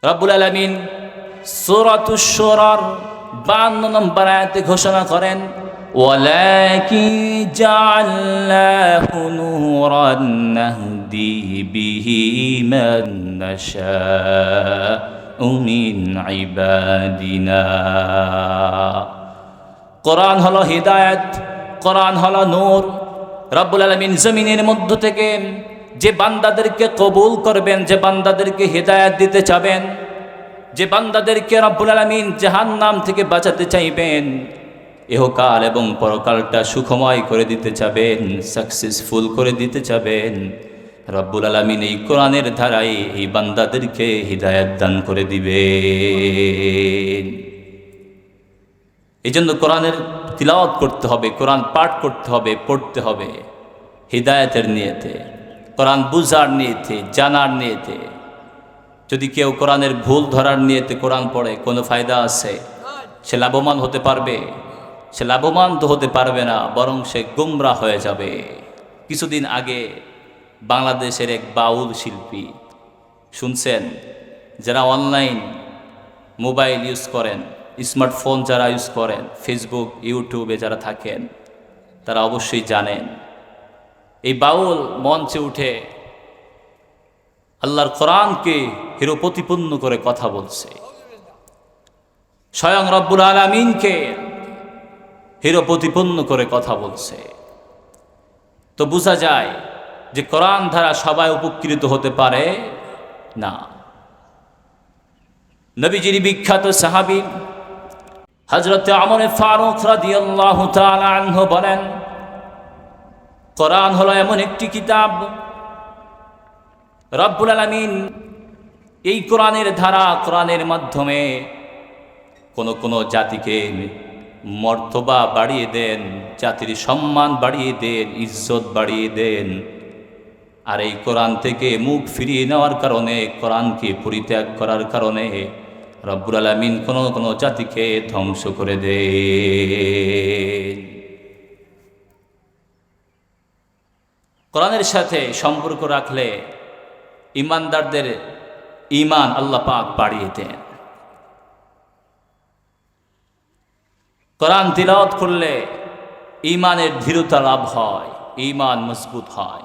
রব্বুল আলামিন সূরাতুশ শুরার 52 নম্বর আয়াতে ঘোষণা করেন, ওয়ালাকিন জাআলনাহু নূরান নাহদি বিহি মান নাশাউ মিন ইবাদিনা। কোরআন হলো হিদায়াত, কোরআন হলো নূর। রব্বুল আলামিন জমিনের মধ্য থেকে যে বান্দাদেরকে কবুল করবেন, যে বান্দাদেরকে হিদায়াত দিতে চাবেন, যে বান্দাদেরকে রব্বুল আলামিন জাহান্নাম থেকে বাঁচাতে চাইবেন, ইহকাল এবং পরকালটা সুখময় করে দিতে চাবেন, সাকসেসফুল করে দিতে চাবেন, রব্বুল আলামিন এই কোরআনের ধারায় এই বান্দাদেরকে হিদায়াত দান করে দিবেন। এই জন্য কোরআনের তিলাওয়াত করতে হবে, কোরআন পাঠ করতে হবে, পড়তে হবে হিদায়াতের নিয়তে, কোরআন বুঝার নিয়তে, জানার নিয়তে। যদি কেউ কোরআনের ভুল ধরার নিয়তে কোরআন পড়ে, কোনো ফায়দা আছে? সে লাভবান হতে পারবে? সে লাভবান তো হতে পারবে না, বরং সে গুমরা হয়ে যাবে। কিছুদিন আগে বাংলাদেশের এক বাউল শিল্পী, শুনছেন? যারা অনলাইন মোবাইল ইউজ করেন, স্মার্টফোন যারা ইউজ করেন, ফেসবুক ইউটিউবে যারা থাকেন, তারা অবশ্যই জানেন এই বাউল মঞ্চে উঠে আল্লাহর কোরআনকে হিরো প্রতিপন্ন করে কথা বলছে, স্বয়ং রব্বুল আলামিনকে হিরো প্রতিপন্ন করে কথা বলছে। তো বোঝা যায় যে কোরআন দ্বারা সবাই উপকৃত হতে পারে না। নবীজির বিখ্যাত সাহাবী হযরত ওমর ফারুক রাদিয়াল্লাহু তাআলা আনহু বলেন, কোরআন হলো এমন একটি কিতাব, রব্বুল আলামিন এই কোরআনের ধারা, কোরআনের মাধ্যমে কোন জাতিকে মর্তবা বাড়িয়ে দেন, জাতির সম্মান বাড়িয়ে দেন, ইজ্জত বাড়িয়ে দেন। আর এই কোরআন থেকে মুখ ফিরিয়ে নেওয়ার কারণে, কোরআনকে পরিত্যাগ করার কারণে রব্বুল আলামিন কোন জাতিকে ধ্বংস করে দেন। কোরআনের সাথে সম্পর্ক রাখলে ইমানদারদের ঈমান আল্লাহ পাক বাড়িয়ে দেন। কোরআন তিলাওয়াত করলে ঈমানের দৃঢ়তা লাভ হয়, ঈমান মজবুত হয়।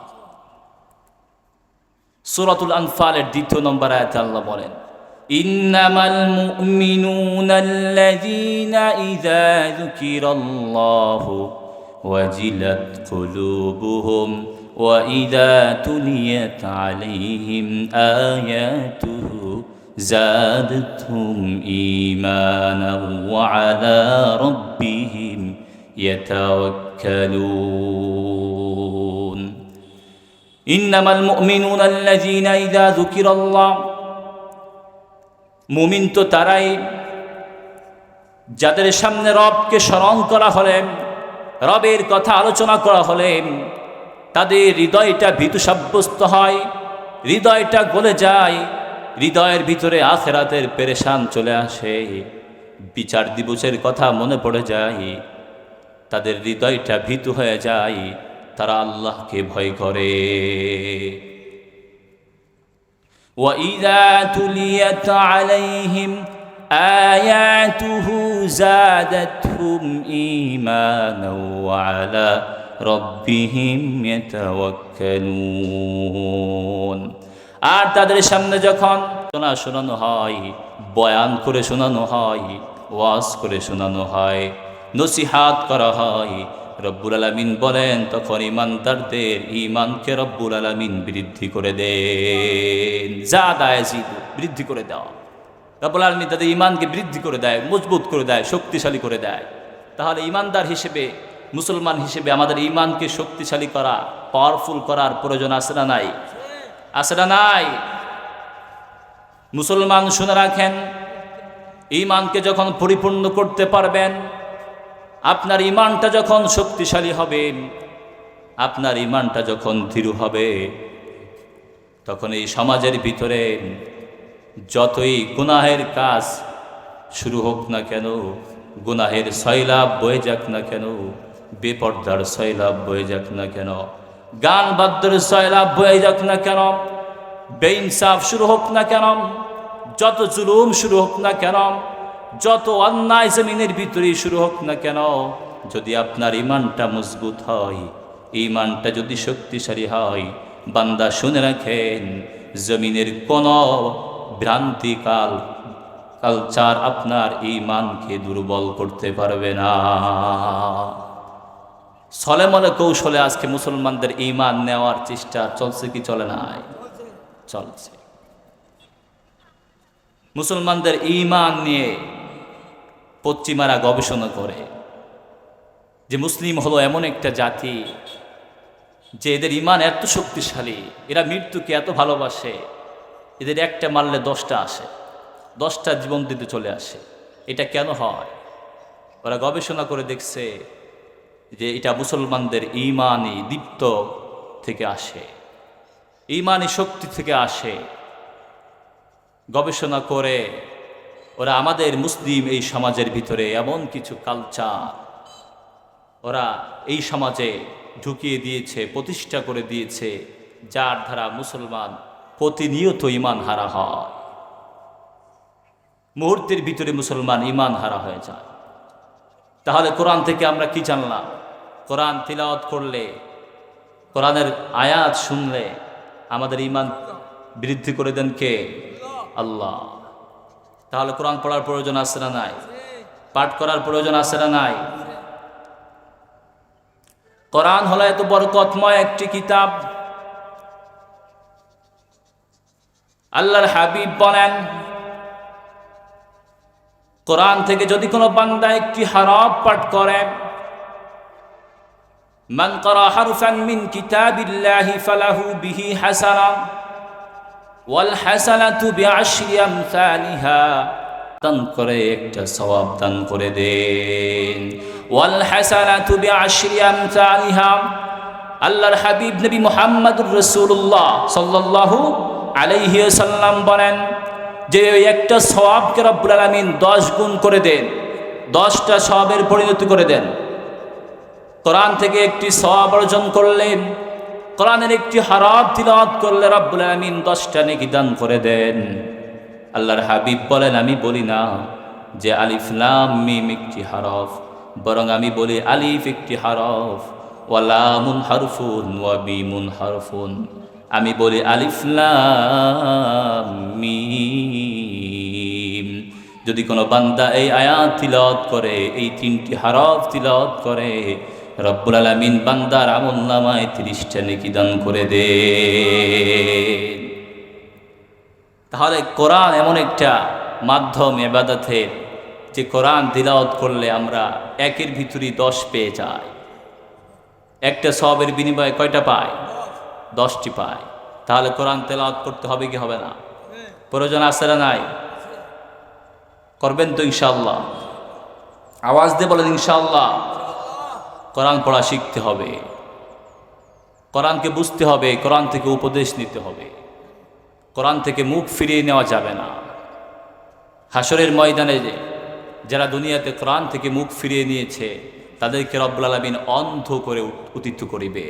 সূরাতুল আনফালের 2 নম্বর আয়াতে আল্লাহ বলেন, ইন্নামাল মুমিনুনা আল্লাযীনা ইযা যুকিরাল্লাহু ওয়াজিলাত কুলুবুহুম ওয়া ইযা তুলিয়াত আলাইহিম আয়াতুহু যাদাতহুম ঈমানান ওয়া আলা রাব্বিহিম ইয়াতাওয়াক্কালুন। ইন্নামাল মুমিনুনা আল্লাযীনা ইযা যুকিরাল্লাহ, মুমিন তো তারাই যাদের সামনে রবকে স্মরণ করা হলে, রবের কথা আলোচনা করা হলে তাদের হৃদয়টা ভীতু সাব্যস্ত হয়, হৃদয়টা গলে যায়, হৃদয়ের ভিতরে আখিরাতের পেরেশান চলে আসে, বিচার দিবসের কথা মনে পড়ে যায়, তাদের হৃদয়টা ভীতু হয়ে যায়, তারা আল্লাহকে ভয় করে। وَإِذَا تُلِيَتْ عَلَيْهِمْ آيَاتُهُ زَادَتْهُمْ إِيمَانًا وَعَلَى رَبِّهِمْ يَتَوَكَّلُونَ। আর তাদের সামনে যখন শোনানো হয়, বয়ান করে শোনানো হয়, ওয়াজ করে শোনানো হয়, নসিহাত করা হয়, রব্বুল আলামিন বলেন তখন ইমানদারদের ঈমানকে রব্বুল আলামিন বৃদ্ধি করে দেন। যাদা ইয়াজিদু, বৃদ্ধি করে দেওয়া। রব্বুল আলামিন তাদের ঈমানকে বৃদ্ধি করে দেয়, মজবুত করে দেয়, শক্তিশালী করে দেয়। তাহলে ঈমানদার হিসেবে, মুসলমান হিসেবে আমাদের ঈমানকে শক্তিশালী করা, পাওয়ারফুল করার প্রয়োজন আছে না নাই? আছে না নাই? মুসলমান শুনে রাখেন, ঈমানকে যখন পরিপূর্ণ করতে পারবেন, আপনার ঈমানটা যখন শক্তিশালী হবে, আপনার ঈমানটা যখন দৃঢ় হবে, তখন এই সমাজের ভিতরে যতই গুনাহের কাজ শুরু হোক না কেন, গুনাহের সয়লাভ বয়ে যাক না কেন, বেপর্দার সয়লাভ বয়ে যাক না কেন, গান বাদ্যের সয়লাভ বয়ে যাক না কেন, বেইনসাফ শুরু হোক না কেন, যত জুলুম শুরু হোক না কেন, যত অন্যায় জমিনের ভিতরেই শুরু হোক না কেন, যদি আপনার ইমানটা মজবুত হয়, ইমানটা যদি শক্তিশালী হয়, বান্দা শুনে রাখেন, জমিনের কোন ভ্রান্তিকাল কালচার আপনার ইমানকে দুর্বল করতে পারবে না। ছলেমলে কৌশলে আজকে মুসলমানদের ইমান নেওয়ার চেষ্টা চলছে কি চলে নাই? চলছে। মুসলমানদের ইমান নিয়ে পশ্চিমারা গবেষণা করে যে মুসলিম হলো এমন একটা জাতি যে এদের ইমান এত শক্তিশালী, এরা মৃত্যুকে এত ভালোবাসে, এদের একটা মারলে 10টা আসে, 10টা জীবন দিতে চলে আসে। এটা কেন হয়? ওরা গবেষণা করে দেখছে যে এটা মুসলমানদের ইমানি দীপ্ত থেকে আসে, ইমানি শক্তি থেকে আসে। গবেষণা করে ওরা আমাদের মুসলিম এই সমাজের ভিতরে এমন কিছু কালচার ওরা এই সমাজে ঢুকিয়ে দিয়েছে, প্রতিষ্ঠা করে দিয়েছে, যার দ্বারা মুসলমান প্রতিনিয়ত ইমান হারা হয়। মুহূর্তের ভিতরে মুসলমান ইমান হারা হয়ে যায়। তাহলে কোরআন থেকে আমরা কি জানলাম? কোরআন তিলাওয়াত করলে, কোরআনের আয়াত শুনলে আমাদের ইমান বৃদ্ধি করে দেন কে? আল্লাহ। তাহলে কোরআন পড়ার প্রয়োজন আছে না নাই? পাঠ করার প্রয়োজন আছে না নাই? কোরআন হলো এত বরকতময় একটি কিতাব। আল্লাহর হাবিব বলেন, কোরআন থেকে যদি কোনো বান্দা একটি হরফ পাঠ করে, মান ক্বারা হারফান মিন কিতাবিল্লাহি ফালাহু বিহি হাসানা ওয়াল হাসানাতু বিআশরি আমসালিহা, দান করে একটা সওয়াব দান করে দেন। ওয়াল হাসানাতু বিআশরি আমসালিহা, আল্লাহর হাবিব নবী মুহাম্মদুর রাসূলুল্লাহ সাল্লাল্লাহু আলাইহি ওয়াসাল্লাম বলেন যে ওই একটা সওয়াবকে রব্বুল আলামিন 10 গুণ করে দেন, 10টা সওয়াবের পরিণতি করে দেন। কোরআন থেকে একটি সওয়াব অর্জন করলেন, কোরআনের একটি হরফ তিলাওয়াত করলে রব্বুল আলামিন 10টা নেকি দান করে দেন। আল্লাহর হাবিব বলেন, আমি বলি না যে আলিফ লাম মিম একটি হরফ, বরং আমি বলি আলিফ একটি হরফ, ওয়া লামুন হারফুন ওয়া মিমুন হারফুন। আমি বলি আলিফ লাম মিম। যদি কোনো বান্দা এই আয়াত তিলাওয়াত করে, এই 3টি হরফ তিলাওয়াত করে, রব্বুল আলামিন বান্দার আমলনামায় 30টা নেকি দান করে দেন। তাহলে কোরআন এমন একটা মাধ্যম ইবাদতের যে কোরআন তিলাওয়াত করলে আমরা একের ভিতরে 10 পেয়ে যাই। একটা সওয়াবের বিনিময়ে কয়টা পাই? 10টি পাই। তাহলে কোরআন তেলাওয়াত করতে হবে কি হবে না? প্রয়োজন আছে না নাই? করবেন তো ইনশাআল্লাহ? আওয়াজ দিয়ে বলেন ইনশাআল্লাহ। কোরআন পড়া শিখতে হবে, কোরআনকে বুঝতে হবে, কোরআন থেকে উপদেশ নিতে হবে, কোরআন থেকে মুখ ফিরিয়ে নেওয়া যাবে না। হাসরের ময়দানে যারা দুনিয়াতে কোরআন থেকে মুখ ফিরিয়ে নিয়েছে তাদেরকে রব্বুল আলামিন অন্ধ করে উত্থিত করিবে।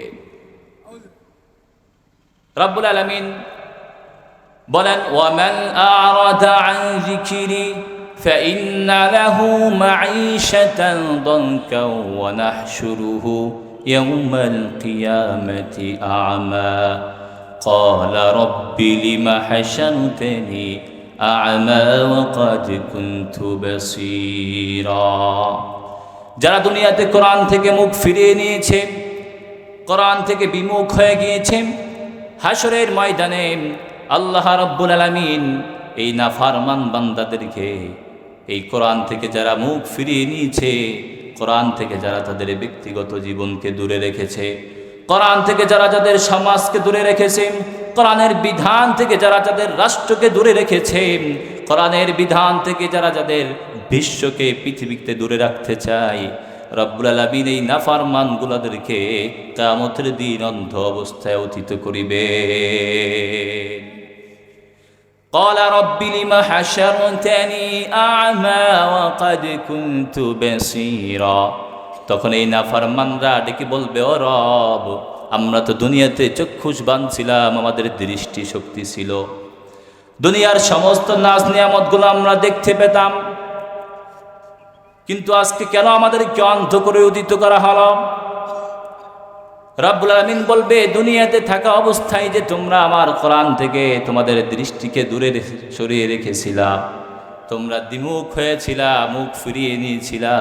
রব্বুল আলামিন বলেন, ওয়ামান আ'রাদা আন যিকরি ফাইন্না লাহু মাঈশাতান দানকা ওয়া নাহশুরুহু ইয়াওমাল কিয়ামাতি আ'মা ক্বালা রাব্বি লিমা হাশারতানি আ'মা ওয়া ক্বাদ কুনতু বাসীরা। যারা দুনিয়াতে কোরআন থেকে মুখ ফিরিয়ে নিয়েছে, কোরআন থেকে বিমুখ হয়ে গিয়েছে, হাসরের ময়দানে আল্লাহ রাব্বুল আলামিন এই নাফরমান বান্দাদেরকে, এই কোরআন থেকে যারা মুখ ফিরিয়ে নিয়েছে, কোরআন থেকে যারা তাদের ব্যক্তিগত জীবনকে দূরে রেখেছে, কোরআন থেকে যারা যাদের সমাজকে দূরে রেখেছে, কোরআনের বিধান থেকে যারা যাদের রাষ্ট্রকে দূরে রেখেছে, কোরআনের বিধান থেকে যারা যাদের বিশ্বকে পৃথিবীতে দূরে রাখতে চায়, রব্বুল আলামিন এই নাফরমানগুলোদেরকে কিয়ামতের দিন অন্ধ অবস্থায় অতীত করিবে। ক্বালা রাব্বি লিমা হাশারতানি আ'মা ওয়া ক্বাদ কুনতু বাসীরা। তখন এই নাফরমানরা ডেকে বলবে, ও রব, আমরা তো দুনিয়াতে চক্ষুষ বান ছিলাম, আমাদের দৃষ্টি শক্তি ছিল, দুনিয়ার সমস্ত নাজ নিয়ামতগুলো আমরা দেখতে পেতাম, কিন্তু আজকে কেন আমাদেরকে অন্ধ করে উদিত করা হলো? রব্বুল আলামিন বলবে, দুনিয়াতে থাকা অবস্থায় যে তোমরা আমার কোরআন থেকে তোমাদের দৃষ্টিকে দূরে সরিয়ে রেখেছিলা, তোমরা দ্বিমুখ হয়েছিলা, মুখ ফিরিয়ে নিয়েছিলা,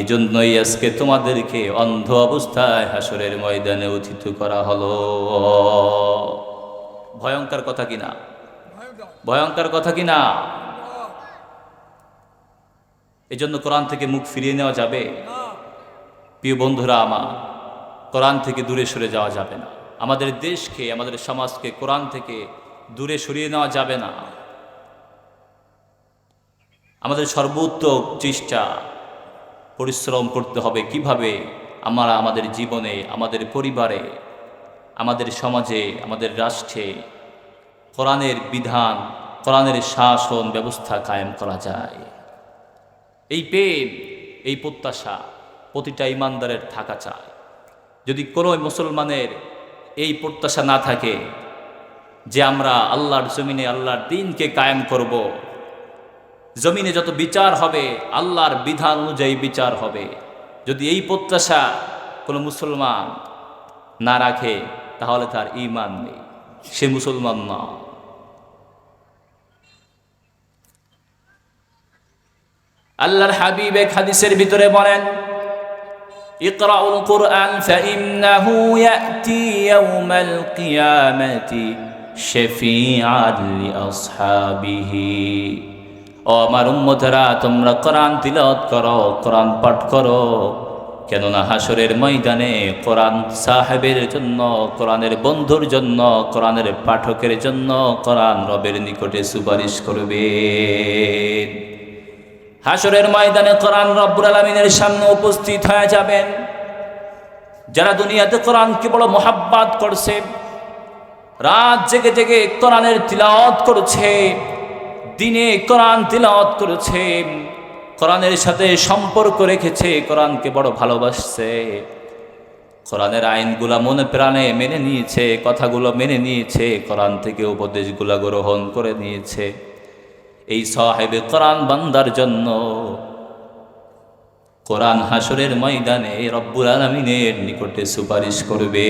এজন্যই আজকে তোমাদেরকে অন্ধ অবস্থায় হাসরের ময়দানে উত্থিত করা হলো। ভয়ঙ্কর কথা কিনা? ভয়ঙ্কর কথা কিনা? এজন্য কোরআন থেকে মুখ ফিরিয়ে নেওয়া যাবে? প্রিয় বন্ধুরা আমার, কোরআন থেকে দূরে সরে যাওয়া যাবে না। আমাদের দেশকে, আমাদের সমাজকে কোরআন থেকে দূরে সরিয়ে নেওয়া যাবে না। আমাদের সর্বোত্তম চেষ্টা, পরিশ্রম করতে হবে কিভাবে আমরা আমাদের জীবনে, আমাদের পরিবারে, আমাদের সমাজে, আমাদের রাষ্ট্রে কোরআনের বিধান, কোরআনের শাসন ব্যবস্থা কায়েম করা যায়। এই প্রেম, এই প্রত্যাশা প্রতিটা ইমানদারের থাকা চায়। যদি কোনো মুসলমানের এই প্রত্যাশা না থাকে যে আমরা আল্লাহর জমিনে আল্লাহর দ্বীনকে কায়েম করব, জমিনে যত বিচার হবে আল্লাহর বিধান অনুযায়ী বিচার হবে, যদি এই প্রত্যাশা কোনো মুসলমান না রাখে, তাহলে তার ঈমান নেই, সে মুসলমান না। আল্লাহর হাবিব এক হাদিসের ভিতরে বলেন, ইকরাউল কুরআন ফাইন্নাহু ইয়াতি ইয়াউমাল কিয়ামাতি শাফিআন লিআসহাবিহি। ও আমার উম্মতেরা, তোমরা কোরআন তিলাওয়াত করো, কোরআন পাঠ করো, কেননা হাসরের ময়দানে কোরআন সাহেবের জন্য, কোরআনের বন্ধুর জন্য, কোরআনের পাঠকের জন্য কোরআন রবের নিকটে সুপারিশ করবে। হাসরের ময়দানে কোরআন রব্বুল আলামিনের সামনে উপস্থিত হয়ে যাবেন। যারা দুনিয়াতে কোরআনকে বড় মোহাব্বত করছে, রাত জেগে জেগে কোরআনের তিলাওয়াত করছে, দিনে কোরআন তিলাওয়াত করেছে, কোরআনের সাথে সম্পর্ক রেখেছে, কোরআনকে বড় ভালোবাসছে, কোরআনের আইনগুলা মনে প্রাণে মেনে নিয়েছে, কথাগুলো মেনে নিয়েছে, কোরআন থেকে উপদেশগুলা গ্রহণ করে নিয়েছে, এই সাহেবে কোরআন বান্দার জন্য কোরআন হাসরের ময়দানে রব্বুল আলামিনের নিকটে সুপারিশ করবে।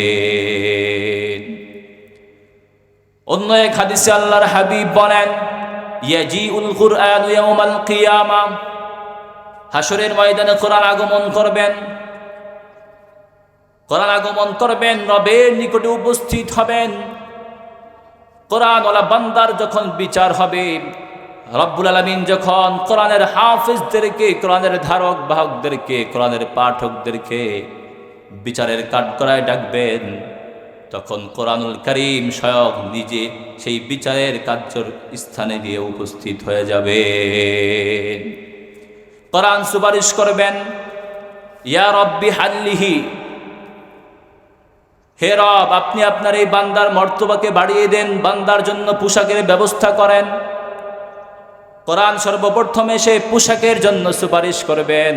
অন্য এক হাদিসে আল্লাহর হাবিব বলেন, ইয়াজিউল কুরআন ইয়াউমাল কিয়ামা, হাসরের ময়দানে কোরআন আগমন করবেন, কোরআন আগমন করবেন, রবের নিকটে উপস্থিত হবেন। কোরআনওয়ালা বান্দার যখন বিচার হবে, রব্বুল আলামিন যখন কোরআনের হাফেজদেরকে, কোরআনের ধারক বাহকদেরকে, কোরআনের পাঠকদেরকে বিচারের কাঠগড়ায় ডাকবেন, তখন কোরআনুল কারীম স্বয়ং নিজে সেই বিচারের কার্যর স্থানে গিয়ে উপস্থিত হয়ে যাবে। কোরআন সুপারিশ করবেন, ইয়া রব্বি হাল্লিহি, হে রব, আপনি আপনার এই বান্দার মর্তবাকে বাড়িয়ে দেন, বান্দার জন্য পোশাকের ব্যবস্থা করেন। কোরআন সর্বপ্রথম এসে পোশাকের জন্য সুপারিশ করবেন।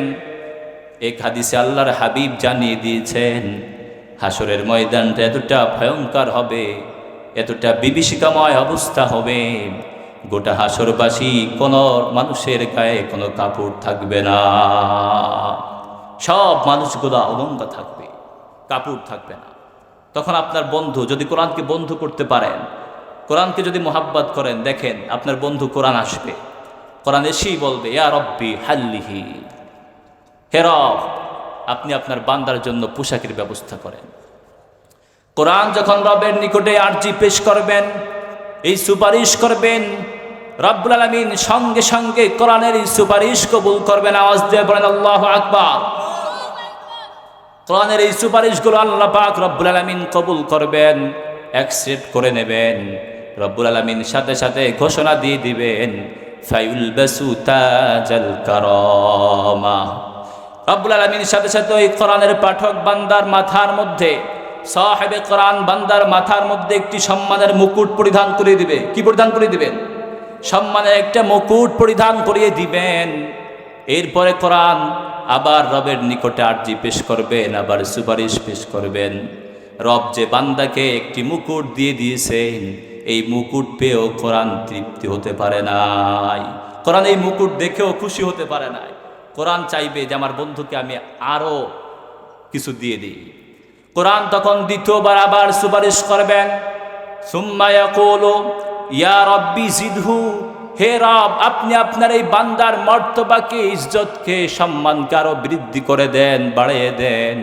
এক হাদিসে আল্লাহর হাবিব জানিয়ে দিয়েছেন, হাসরের ময়দানটা এতটা ভয়ঙ্কর হবে, এতটা বিভীষিকাময় অবস্থা হবে, গোটা হাসরবাসী কোনো মানুষের গায়ে কোনো কাপড় থাকবে না, সব মানুষগুলো অলঙ্গ থাকবে, কাপড় থাকবে না। তখন আপনার বন্ধু, যদি কোরআনকে বন্ধু করতে পারেন, কোরআনকে যদি মোহাব্বত করেন, দেখেন আপনার বন্ধু কোরআন আসবে, কোরআন এসেই বলবে, ইয়া রব্বি হাল্লিহি, হে রব, আপনি আপনার বান্দার জন্য পোশাকের ব্যবস্থা করেন। কোরআন যখন রবের নিকটে আরজি পেশ করবেন, এই সুপারিশ করবেন, রব্বুল আলামিন সঙ্গে সঙ্গে কোরআনের এই সুপারিশ কবুল করবেন। আওয়াজ দিয়ে বলেন আল্লাহু আকবার। কোরআনের এই সুপারিশগুলো আল্লাহ পাক রব্বুল আলামিন কবুল করবেন, অ্যাকসেপ্ট করে নেবেন। রব্বুল আলামিন সাথে সাথে ঘোষণা দিয়ে দিবেন, ফায়ুলবাসু তাজাল কারামা। রব্বুল আলামিন সাথে সাথে ওই কোরআনের পাঠক বান্দার মাথার মধ্যে, সাহেবে কোরআন বান্দার মাথার মধ্যে একটি সম্মানের মুকুট পরিধান করিয়ে দিবে। কি পরিধান করিয়ে দিবেন? সম্মানের একটা মুকুট পরিধান করিয়ে দিবেন। এরপরে কোরআন আবার রবের নিকটে আরজি পেশ করবেন, আবার সুপারিশ পেশ করবেন। রব যে বান্দাকে একটি মুকুট দিয়ে দিয়েছেন, এই মুকুট পেয়েও কোরআন তৃপ্তি হতে পারে নাই, কোরআন এই মুকুট দেখেও খুশি হতে পারে নাই। কোরআন চাইবে যে আমার বন্ধুকে আমি আরো কিছু দিয়ে দিই। কোরআন তখন দ্বিতীয়বার আবার সুপারিশ করবেন, সুম্মা ইয়াকুলু ইয়া রাব্বি জিদহু, হে রব আপনি আপনার এই বান্দার মর্তবাকে, ইজ্জতকে, সম্মানকে আরো বৃদ্ধি করে দেন, বাড়িয়ে দেন।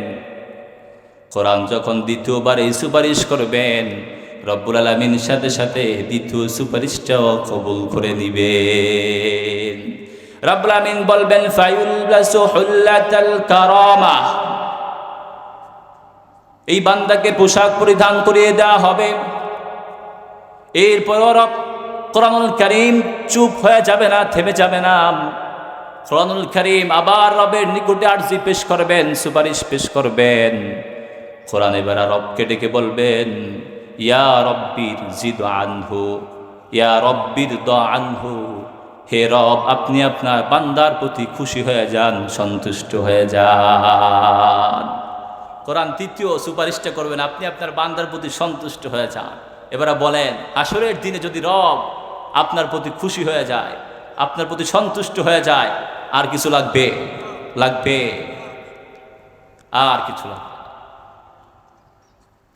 কোরআন যখন দ্বিতীয়বার এই সুপারিশ করবেন, রব্বুল আলামিন সাথে সাথে দ্বিতীয় সুপারিশটাও কবুল করে নিবেন। রব্বুল আলামিন বলবেন ফায়ুলবাসু হুল্লাতাল কারামা, এই বান্দাকে পোশাক পরিধান করিয়ে দেওয়া হবে। এরপর কোরআনুল কারীম চুপ হয়ে যাবে না, থেমে যাবে না। কোরআনুল কারীম আবার রবের নিকটে আরজি পেশ করবেন, সুপারিশ পেশ করবেন। কোরআন এবার রবকে ডেকে বলবেন ইয়া রব্বির জিদ আনহু, ইয়া রব্বির দ আনহু, হে রব আপনি আপনার বান্দার প্রতি খুশি হয়ে যান, সন্তুষ্ট হয়ে যান। কোরআন তৃতীয় সুপারিশটা করবেন, আপনি আপনার বান্দার প্রতি সন্তুষ্ট হয়ে যান। এবারে বলেন হাসরের দিনে যদি রব আপনার প্রতি খুশি হয়ে যায়, আপনার প্রতি সন্তুষ্ট হয়ে যায়, আর কিছু লাগবে? লাগবে? আর কিছু লাগবে?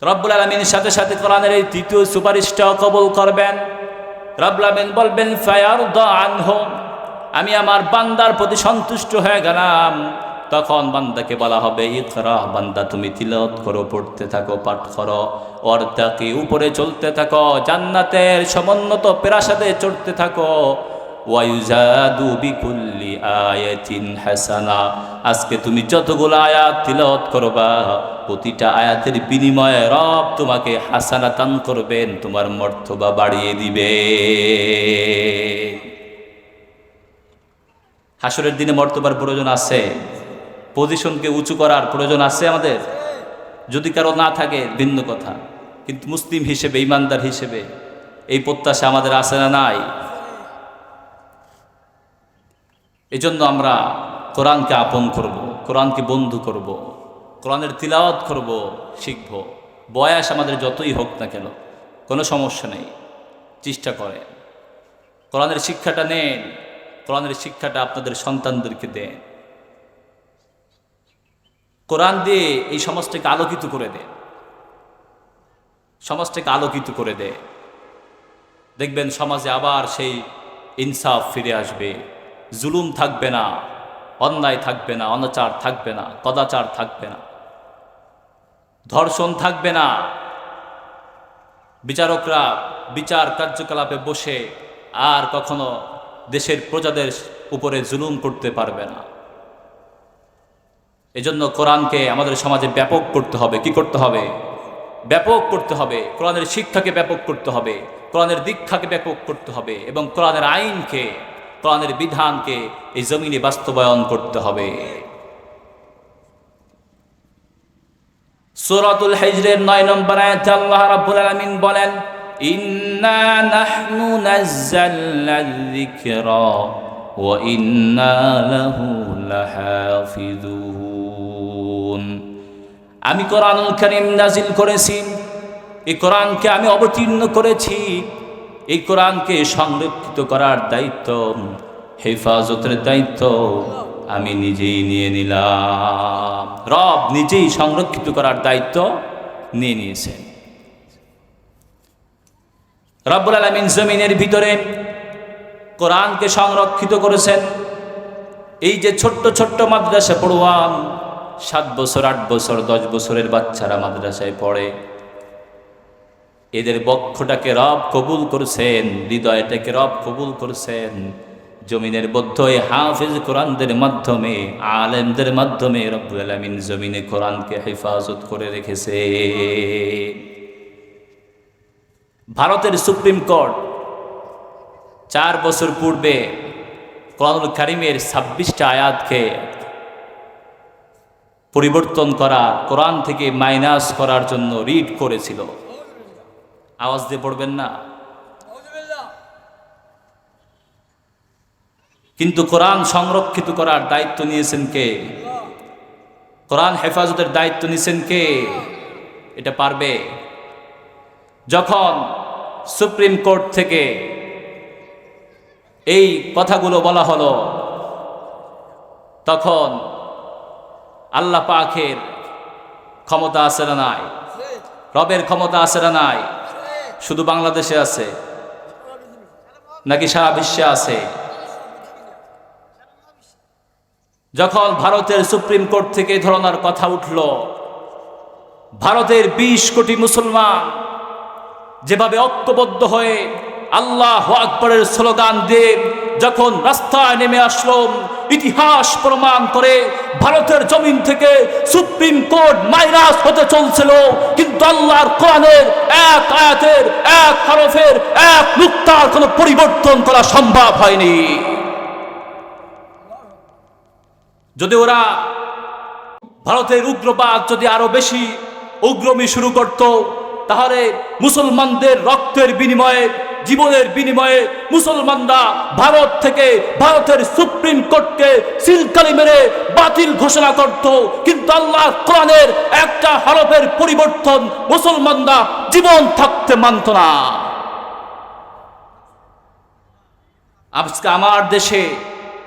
রব্বুল আলামিনের সাথে সাথে কোরআনের এই তৃতীয় সুপারিশটাও কবুল করবেন। রব্বুল আলামিন বলবেন ফায়ারদা আনহু, আমি আমার বান্দার প্রতি সন্তুষ্ট হয়ে গেলাম। তখন বান্দাকে বলা হবে ইকরা, বান্দা তুমি তিলাওয়াত করো, পড়তে থাকো, পাঠ করো। ওয়ারতাকি, উপরে চলতে থাকো, জান্নাতের সমুন্নত প্রাসাদে চড়তে থাকো। ওয়ায়ুজাদু বিকুল্লি আয়াতিন হাসানা, আজকে তুমি যতগুলো আয়াত তিলাওয়াত করবা, প্রতিটা আয়াতের বিনিময়ে রব তোমাকে হাসানাতান করবেন, তোমার মর্তবা বাড়িয়ে দিবে। হাসরের দিনে মর্তবার প্রয়োজন আছে, পজিশনকে উঁচু করার প্রয়োজন আছে আমাদের। যদি কারো না থাকে ভিন্ন কথা, কিন্তু মুসলিম হিসেবে, ইমানদার হিসেবে এই প্রত্যাশা আমাদের আছে না নাই? এজন্য আমরা কোরআনকে আপন করব, কোরআনকে বন্ধু করব, কোরআনের তিলাওয়াত করব, শিখব। বয়স আমাদের যতই হোক না কেন কোনো সমস্যা নেই, চেষ্টা করেন, কোরআনের শিক্ষাটা নেন, কোরআনের শিক্ষাটা আপনাদের সন্তানদেরকে দেন। কোরআন দিয়ে এই সমাজটাকে আলোকিত করে দেন, সমাজটাকে আলোকিত করে দেয়। দেখবেন সমাজে আবার সেই ইনসাফ ফিরে আসবে, জুলুম থাকবে না, অন্যায় থাকবে না, অনাচার থাকবে না, কদাচার থাকবে না, ধর্ষণ থাকবে না। বিচারকরা বিচার কার্যকলাপে বসে আর কখনো দেশের প্রজাদের উপরে জুলুম করতে পারবে না। এজন্য কোরআনকে আমাদের সমাজে ব্যাপক করতে হবে। কি করতে হবে? ব্যাপক করতে হবে। কোরআনের শিক্ষাকে ব্যাপক করতে হবে, কোরআনের দীক্ষাকে ব্যাপক করতে হবে, এবং কোরআনের আইনকে, কোরআনের বিধানকে এই জমিনে বাস্তবায়ন করতে হবে। সূরাতুল হিজরের 9 নম্বর আয়াতে আল্লাহ রাব্বুল আলামিন বলেন ইন্না নাহনু নাযালনা যিকরা ওয়া ইন্না লাহু লাহাফিজুন। আমি কোরআনুল কারীম নাজিল করেছি, এই কোরআনকে আমি অবতীর্ণ করেছি, এই কোরআনকে সংরক্ষিত করার দায়িত্ব, হেফাজতের দায়িত্ব আমি নিজেই নিয়ে নিলাম। রব নিজেই সংরক্ষিত করার দায়িত্ব নিয়ে নিয়েছেন। রব্বুল আলামিন জমিনের ভিতরে কোরআনকে সংরক্ষিত করেছেন। এই যে ছোট্ট ছোট্ট মাদ্রাসা পড়ুয়ান, 7 বছর, 8 বছর, 10 বছরের বাচ্চারা মাদ্রাসায় পড়ে, এদের বক্ষটাকে রব কবুল করছেন, হৃদয়টাকে রব কবুল করছেন। জমিনের মধ্যে হাফেজ কোরআনদের মাধ্যমে, আলেমদের মাধ্যমে রব্বুল আলামিন জমিনে কোরআনকে হেফাজত করে রেখেছে। ভারতের সুপ্রিম কোর্ট 4 বছর পূর্বে কোরআনুল কারীমের 26টা আয়াতকে পরিবর্তন করা, কোরআন থেকে মাইনাস করার জন্য রিট করেছিল। আওয়াজ দিয়ে পড়বেন না। কিন্তু কোরআন সংরক্ষিত করার দায়িত্ব নিয়েছেন কে? কোরআন হেফাজতের দায়িত্ব নিয়েছেন কে? এটা পারবে? যখন সুপ্রিম কোর্ট থেকে এই কথাগুলো বলা হলো, তখন আল্লাহ পাকের ক্ষমতা আছে না নাই? রবের ক্ষমতা আছে না নাই? শুধু বাংলাদেশে আছে নাকি সারা বিশ্বে আছে? যখন ভারতের সুপ্রিম কোর্ট থেকে এই ধরনের কথা উঠল, ভারতের 20 কোটি মুসলমান যেভাবে ঐক্যবদ্ধ হয়ে আল্লাহু আকবরের স্লোগান দিয়ে যখন রাস্তায় নেমে আসলো, ইতিহাস প্রমাণ করে ভারতের জমিন থেকে সুপ্রিম কোর্ট মাইনাস হতে চলছিল, কিন্তু আল্লাহর কোরআনের এক আয়াতের এক হরফের এক নুক্তার কোনো পরিবর্তন করা সম্ভব হয়নি। যদি ওরা ভারতের উগ্রবাদ যদি আরো বেশি উগ্রমি শুরু করত, তাহলে মুসলমানদের রক্তের বিনিময়ে, জীবনের বিনিময়ে মুসলমানরা ভারত থেকে ভারতের সুপ্রিম কোর্টকে সিলকালি মেরে বাতিল ঘোষণা করত, কিন্তু আল্লাহর কোরআনের একটা হরফের পরিবর্তন মুসলমানরা জীবন থাকতে মানত না। আজকে আমার দেশে,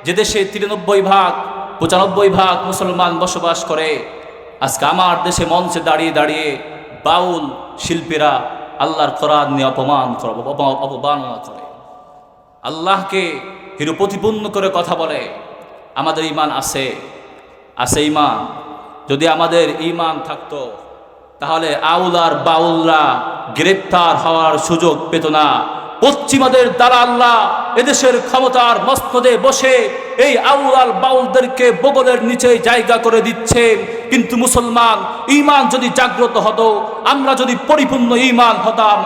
যে দেশে 93% 95% মুসলমান বসবাস করে, আজকে আমার দেশে মঞ্চে দাঁড়িয়ে দাঁড়িয়ে বাউল শিল্পীরা আল্লাহর কোরআন নিয়ে অপমাননা করে, আল্লাহকে হিরো প্রতিপন্ন করে কথা বলে। আমাদের ঈমান আছে? আছে ঈমান? যদি আমাদের ঈমান থাকতো, তাহলে আউল আর বাউলরা গ্রেপ্তার হওয়ার সুযোগ পেত না। পশ্চিমাদের দ্বারা আল্লাহ এদেশের ক্ষমতার মস্তদে বসে এই আউল আর বাউলদেরকে বগলের নিচে জায়গা করে দিচ্ছে। কিন্তু মুসলমান ঈমান যদি জাগ্রত হতো, আমরা যদি পরিপূর্ণ ঈমান হতাম,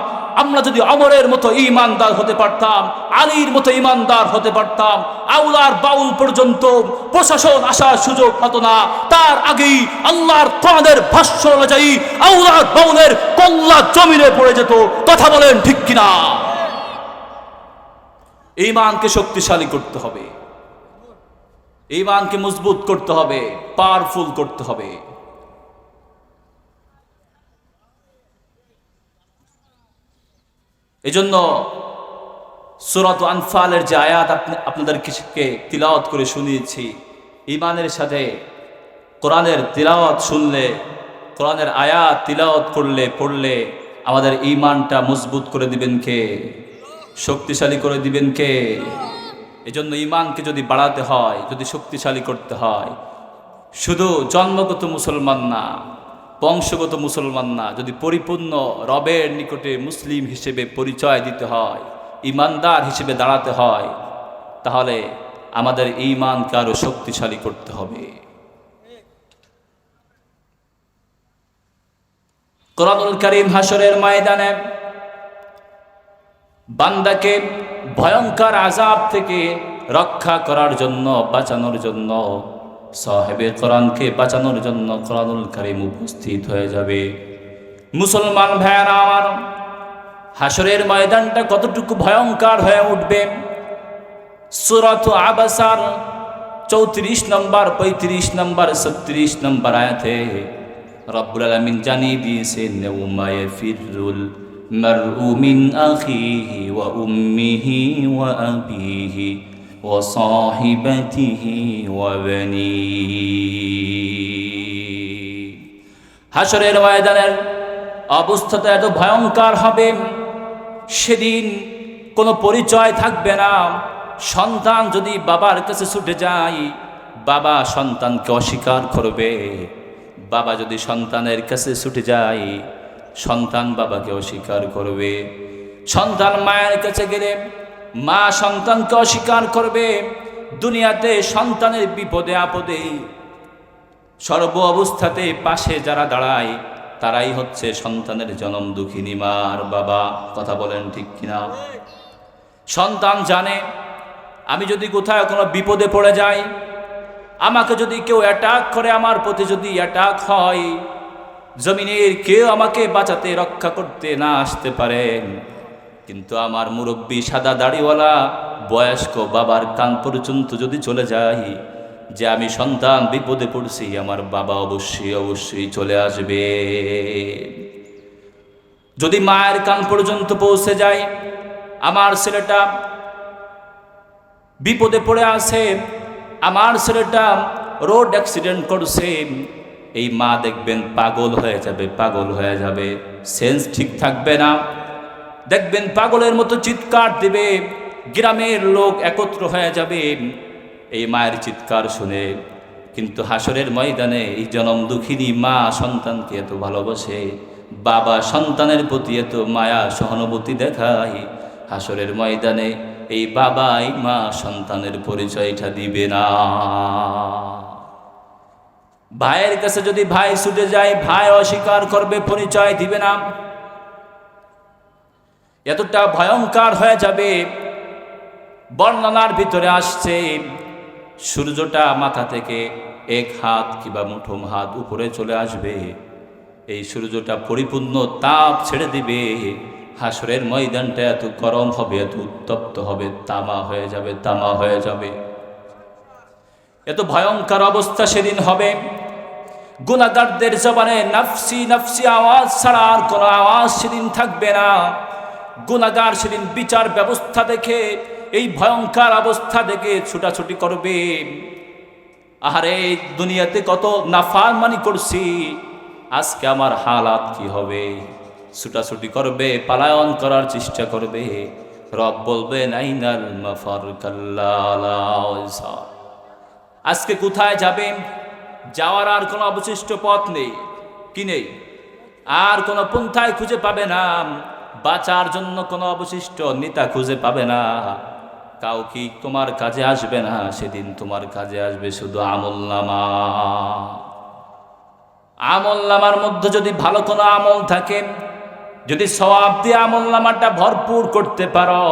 আমরা যদি অমরের মতো ঈমানদার হতে পারতাম, আলীর মতো ঈমানদার হতে পারতাম, আউল আর বাউল পর্যন্ত প্রশাসন আসার সুযোগ হতো না। তার আগেই আল্লাহর কোরআনের ভাষ্য অনুযায়ী আউল আর বাউলের কল্লা জমিনে পড়ে যেত। কথা বলেন ঠিক কিনা? ঈমানকে শক্তিশালী করতে হবে, ঈমানকে মজবুত করতে হবে, পাওয়ারফুল করতে হবে। এজন্য সূরাত আনফালের যে আয়াত আপনাদেরকে তিলাওয়াত করে শুনিয়েছি, ঈমানের সাথে কোরআনের তিলাওয়াত শুনলে, কোরআনের আয়াত তিলাওয়াত করলে, পড়লে আমাদের ঈমানটা মজবুত করে দিবেন কে? শক্তিশালী করে দিবেন কে? এজন্য ঈমানকে যদি বাড়াতে হয়, যদি শক্তিশালী করতে হয়, শুধু জন্মগত মুসলমান না, বংশগত মুসলমান না, যদি পরিপূর্ণ রবের নিকটে মুসলিম হিসেবে পরিচয় দিতে হয়, ঈমানদার হিসেবে দাঁড়াতে হয়, তাহলে আমাদের ঈমানকে আরো শক্তিশালী করতে হবে। কোরআনুল কারীম হাসরের ময়দানে বান্দাকে ভয়ঙ্কর আযাব থেকে রক্ষা করার জন্য, বাঁচানোর জন্য, সাহেবে কোরআনকে বাঁচানোর জন্য কোরআনুল কারীম উপস্থিত হয়ে যাবে। মুসলমান ভাইয়েরা আমার, হাসরের ময়দানটা কতটুকু ভয়ঙ্কর হয়ে উঠবে, সূরাত আবাসার 34 নম্বর, 35 নম্বর, 36 নম্বর আয়াতে রব্বুল আলামিন জানিয়ে দিয়েছেন, ইয়াউমা ইয়াফিরুল মারউ মিন আখিহি ওয়া উম্মিহি ওয়া আবিহি ওয়া সাহিবাতিহি ওয়া বানিহি। হাসরের ময়দানের অবস্থাটা এত ভয়ঙ্কর হবে, সেদিন কোনো পরিচয় থাকবে না। সন্তান যদি বাবার কাছে ছুটে যায়, বাবা সন্তানকে অস্বীকার করবে। বাবা যদি সন্তানের কাছে ছুটে যায়, সন্তান বাবাকে অস্বীকার করবে। সন্তান মায়ের কাছে গেলে মা সন্তানকে অস্বীকার করবে। দুনিয়াতে সন্তানের বিপদে আপদে সর্ব অবস্থাতে পাশে যারা দাঁড়ায়, তারাই হচ্ছে সন্তানের জনম দুঃখিনী মার বাবা। কথা বলেন ঠিক কিনা? সন্তান জানে আমি যদি কোথাও কোনো বিপদে পড়ে যাই, আমাকে যদি কেউ অ্যাটাক করে, আমার প্রতি যদি অ্যাটাক হয়, জমিনের কেউ আমাকে বাঁচাতে, রক্ষা করতে না আসতে পারেন, কিন্তু আমার মুরব্বী সাদা দাড়িওয়ালা বয়স্ক বাবার কান পর্যন্ত যদি চলে যায় যে আমি সন্তান বিপদে পড়ছি, আমার বাবা অবশ্যই অবশ্যই চলে আসবে। যদি মায়ের কান পর্যন্ত পৌঁছে যায়, আমার ছেলেটা বিপদে পড়ে আছে, আমার ছেলেটা রোড অ্যাক্সিডেন্ট করছে, এই মা দেখবেন পাগল হয়ে যাবে, পাগল হয়ে যাবে, সেন্স ঠিক থাকবে না, দেখবেন পাগলের মতো চিৎকার দিবে, গ্রামের লোক একত্র হয়ে যাবে এই মায়ের চিৎকার শুনে। কিন্তু হাসরের ময়দানে এই জনম দুঃখিনী মা সন্তানকে এত ভালোবাসে, বাবা সন্তানের প্রতি এত মায়া সহানুভূতি দেখায়, হাসরের ময়দানে এই বাবাই মা সন্তানের পরিচয়টা দিবে না। ভাইয়ের কাছে যদি ভাই ছুটে যায়, ভাই অস্বীকার করবে, পরিচয় দিবে না। এতটা ভয়ঙ্কর হয়ে যাবে। বর্ণনার ভিতরে আসছে সূর্যটা মাথা থেকে 1 হাত কিংবা মুঠো হাত উপরে চলে আসবে, এই সূর্যটা পরিপূর্ণ তাপ ছেড়ে দিবে, হাসরের ময়দানটা এত গরম হবে, এত উত্তপ্ত হবে, তামা হয়ে যাবে, তামা হয়ে যাবে। এত ভয়ঙ্কর অবস্থা সেদিন হবে। গুনাহগারদের জবানে নাফসি নাফসি আওয়াজ ছাড়া আর কোনো আওয়াজ সেদিন থাকবে না। গুনাহগার সেদিন বিচার ব্যবস্থা দেখে, এই ভয়ঙ্কর অবস্থা দেখে ছুটাছুটি করবে, আহারে দুনিয়াতে কত নাফরমানি করছি, আজকে আমার হালাত কি হবে। ছুটাছুটি করবে, পালায়ন করার চেষ্টা করবে। রব বলবেন আইনাল মাফার কাল্লা, আজকে কোথায় যাবে? যাওয়ার আর কোনো অবশিষ্ট পথ নেই। কি নেই? আর কোনো পন্থায় খুঁজে পাবে না। বাঁচার জন্য কোনো অবশিষ্ট নেতা খুঁজে পাবে না। কাউ কি তোমার কাজে আসবে না। সেদিন তোমার কাজে আসবে শুধু আমলনামা। আমলনামার মধ্যে যদি ভালো কোনো আমল থাকে, যদি সওয়াব দিয়ে আমলনামাটা ভরপুর করতে পারো,